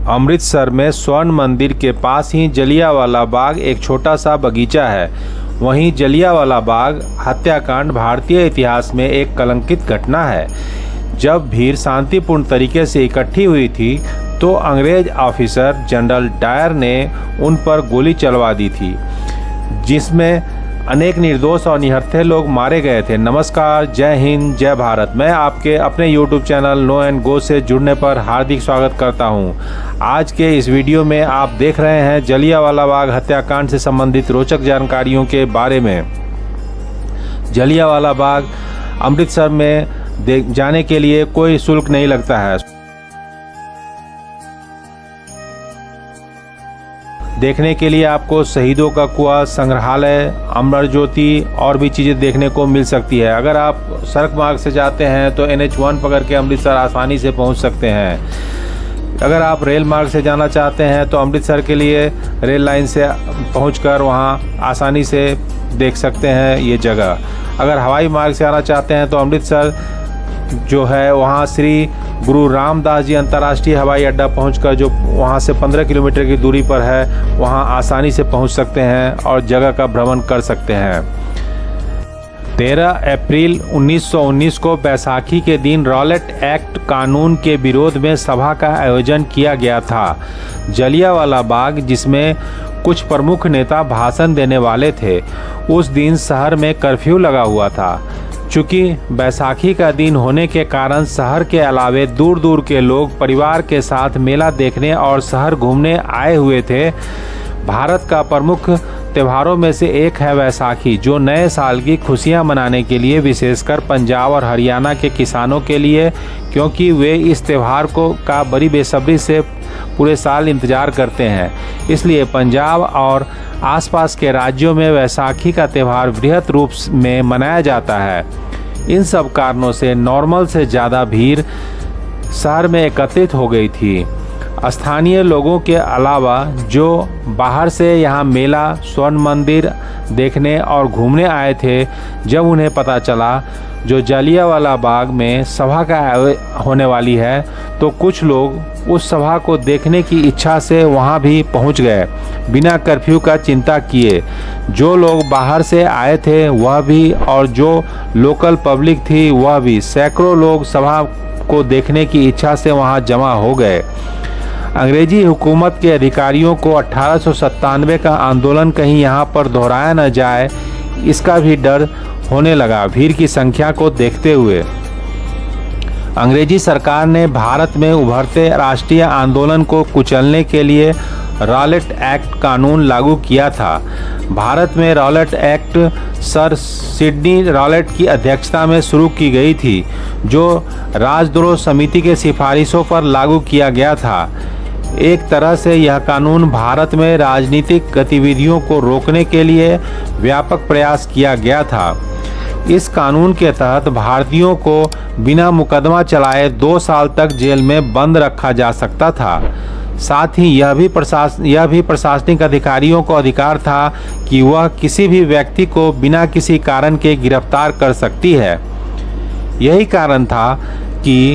अमृतसर में स्वर्ण मंदिर के पास ही जलियांवाला बाग एक छोटा सा बगीचा है। वहीं जलियांवाला बाग हत्याकांड भारतीय इतिहास में एक कलंकित घटना है। जब भीड़ शांतिपूर्ण तरीके से इकट्ठी हुई थी तो अंग्रेज ऑफिसर जनरल डायर ने उन पर गोली चलवा दी थी, जिसमें अनेक निर्दोष और निहत्थे लोग मारे गए थे। नमस्कार, जय हिंद, जय भारत। मैं आपके अपने YouTube channel know and go से जुड़ने पर हार्दिक स्वागत करता हूं। आज के इस वीडियो में आप देख रहे हैं जलियांवाला बाग हत्याकांड से संबंधित रोचक जानकारियों के बारे में। जलियांवाला बाग अमृतसर में जाने के लिए कोई शुल्क नहीं लगता है। देखने के लिए आपको शहीदों का कुआं, संग्रहालय, अमर ज्योति और भी चीज़ें देखने को मिल सकती है। अगर आप सड़क मार्ग से जाते हैं तो NH1 पकड़ के अमृतसर आसानी से पहुंच सकते हैं। अगर आप रेल मार्ग से जाना चाहते हैं तो अमृतसर के लिए रेल लाइन से पहुंचकर वहां आसानी से देख सकते हैं ये जगह। अगर हवाई मार्ग से आना चाहते हैं तो अमृतसर जो है वहाँ श्री गुरु रामदास जी अंतर्राष्ट्रीय हवाई अड्डा पहुंचकर, जो वहाँ से 15 किलोमीटर की दूरी पर है, वहाँ आसानी से पहुंच सकते हैं और जगह का भ्रमण कर सकते हैं। 13 अप्रैल 1919 को बैसाखी के दिन रॉलेट एक्ट कानून के विरोध में सभा का आयोजन किया गया था। जलियांवाला बाग, जिसमें कुछ प्रमुख नेता भाषण देने वाले थे, उस दिन शहर में कर्फ्यू लगा हुआ था। चूँकि बैसाखी का दिन होने के कारण शहर के अलावे दूर दूर के लोग परिवार के साथ मेला देखने और शहर घूमने आए हुए थे। भारत का प्रमुख त्योहारों में से एक है बैसाखी, जो नए साल की खुशियां मनाने के लिए विशेषकर पंजाब और हरियाणा के किसानों के लिए, क्योंकि वे इस त्यौहार का बड़ी बेसब्री से पूरे साल इंतज़ार करते हैं। इसलिए पंजाब और आसपास के राज्यों में बैसाखी का त्यौहार बृहत रूप में मनाया जाता है। इन सब कारणों से नॉर्मल से ज़्यादा भीड़ शहर में एकत्रित हो गई थी। स्थानीय लोगों के अलावा जो बाहर से यहाँ मेला, स्वर्ण मंदिर देखने और घूमने आए थे, जब उन्हें पता चला जो जलियांवाला बाग में सभा का होने वाली है, तो कुछ लोग उस सभा को देखने की इच्छा से वहाँ भी पहुँच गए, बिना कर्फ्यू का चिंता किए। जो लोग बाहर से आए थे वह भी, और जो लोकल पब्लिक थी वह भी, सैकड़ों लोग सभा को देखने की इच्छा से वहाँ जमा हो गए। अंग्रेजी हुकूमत के अधिकारियों को 1897 का आंदोलन कहीं यहाँ पर दोहराया न जाए, इसका भी डर होने लगा। भीड़ की संख्या को देखते हुए अंग्रेजी सरकार ने भारत में उभरते राष्ट्रीय आंदोलन को कुचलने के लिए रॉलेट एक्ट कानून लागू किया था। भारत में Rowlatt act sir Sydney Rowlatt की अध्यक्षता में शुरू की गई थी, जो राजद्रोह समिति के सिफारिशों पर लागू किया गया था। एक तरह से यह कानून भारत में राजनीतिक गतिविधियों को रोकने के लिए व्यापक प्रयास किया गया था। इस कानून के तहत भारतीयों को बिना मुकदमा चलाए 2 साल तक जेल में बंद रखा जा सकता था। साथ ही यह भी प्रशासनिक अधिकारियों को अधिकार था कि वह किसी भी व्यक्ति को बिना किसी कारण के गिरफ्तार कर सकती है। यही कारण था कि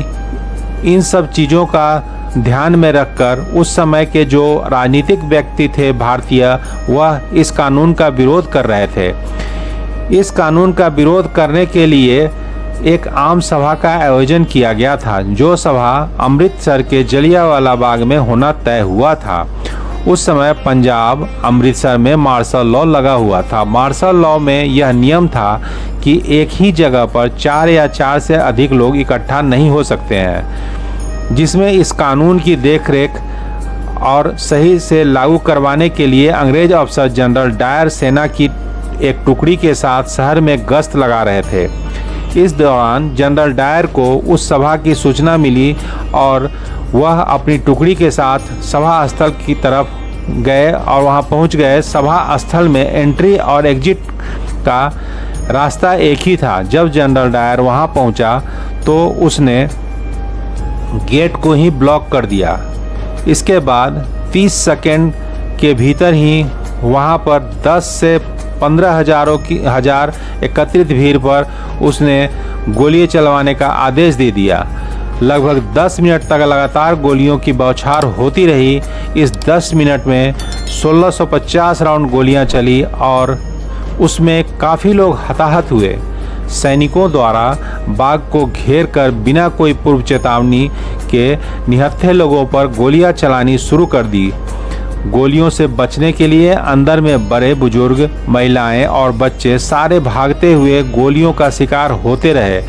इन सब चीज़ों का ध्यान में रखकर उस समय के जो राजनीतिक व्यक्ति थे भारतीय, वह इस कानून का विरोध कर रहे थे। इस कानून का विरोध करने के लिए एक आम सभा का आयोजन किया गया था, जो सभा अमृतसर के जलियांवाला बाग में होना तय हुआ था। उस समय पंजाब अमृतसर में मार्शल लॉ लगा हुआ था। मार्शल लॉ में यह नियम था कि एक ही जगह पर 4 या 4 से अधिक लोग इकट्ठा नहीं हो सकते हैं, जिसमें इस कानून की देखरेख और सही से लागू करवाने के लिए अंग्रेज अफसर जनरल डायर सेना की एक टुकड़ी के साथ शहर में गश्त लगा रहे थे। इस दौरान जनरल डायर को उस सभा की सूचना मिली और वह अपनी टुकड़ी के साथ सभा स्थल की तरफ गए और वहां पहुंच गए। सभा स्थल में एंट्री और एग्जिट का रास्ता एक ही था। जब जनरल डायर वहां पहुंचा तो उसने गेट को ही ब्लॉक कर दिया। इसके बाद 30 सेकंड के भीतर ही वहां पर 10 से 15 हजार एकत्रित भीड़ पर उसने गोलियां चलवाने का आदेश दे दिया। लगभग 10 मिनट तक लगातार गोलियों की बौछार होती रही। इस 10 मिनट में 1650 राउंड गोलियां चली और उसमें काफ़ी लोग हताहत हुए। सैनिकों द्वारा बाग को घेर कर बिना कोई पूर्व चेतावनी के निहत्थे लोगों पर गोलियां चलानी शुरू कर दी। गोलियों से बचने के लिए अंदर में बड़े बुजुर्ग, महिलाएं और बच्चे सारे भागते हुए गोलियों का शिकार होते रहे।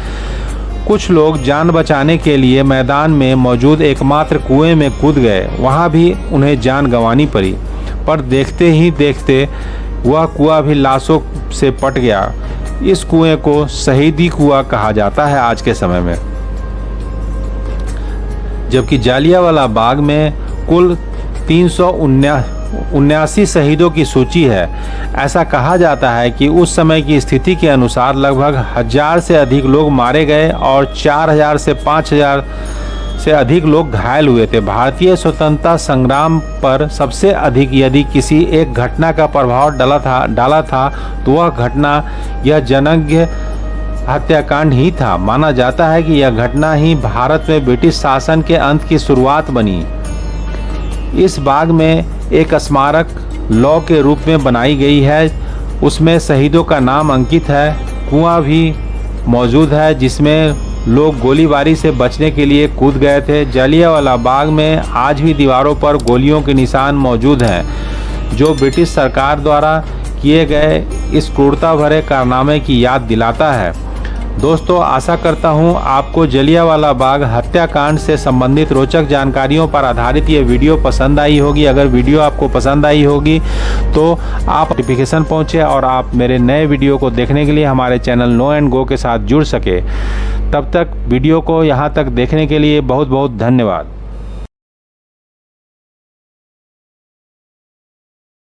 कुछ लोग जान बचाने के लिए मैदान में मौजूद एकमात्र कुएं में कूद गए। वहां भी उन्हें जान गंवानी पड़ी, पर देखते ही देखते वह कुआं भी लाशों से पट गया। इस कुएं को शहीदी कुआं कहा जाता है आज के समय में। जबकि जालियांवाला बाग में कुल 379 शहीदों की सूची है। ऐसा कहा जाता है कि उस समय की स्थिति के अनुसार लगभग 1000 से अधिक लोग मारे गए और 4000 से 5000 से अधिक लोग घायल हुए थे। भारतीय स्वतंत्रता संग्राम पर सबसे अधिक यदि किसी एक घटना का प्रभाव डाला था तो वह घटना यह जनंग हत्याकांड ही था। माना जाता है कि यह घटना ही भारत में ब्रिटिश शासन के अंत की शुरुआत बनी। इस बाग में एक स्मारक लॉ के रूप में बनाई गई है, उसमें शहीदों का नाम अंकित है। कुआं भी मौजूद है जिसमें लोग गोलीबारी से बचने के लिए कूद गए थे। जालियांवाला बाग में आज भी दीवारों पर गोलियों के निशान मौजूद हैं, जो ब्रिटिश सरकार द्वारा किए गए इस क्रूरता भरे कारनामे की याद दिलाता है। दोस्तों, आशा करता हूं आपको जालियांवाला बाग हत्याकांड से संबंधित रोचक जानकारियों पर आधारित ये वीडियो पसंद आई होगी। अगर वीडियो आपको पसंद आई होगी तो आप नोटिफिकेशन पहुंचे और आप मेरे नए वीडियो को देखने के लिए हमारे चैनल नो एंड गो के साथ जुड़ सके। तब तक वीडियो को यहाँ तक देखने के लिए बहुत बहुत धन्यवाद।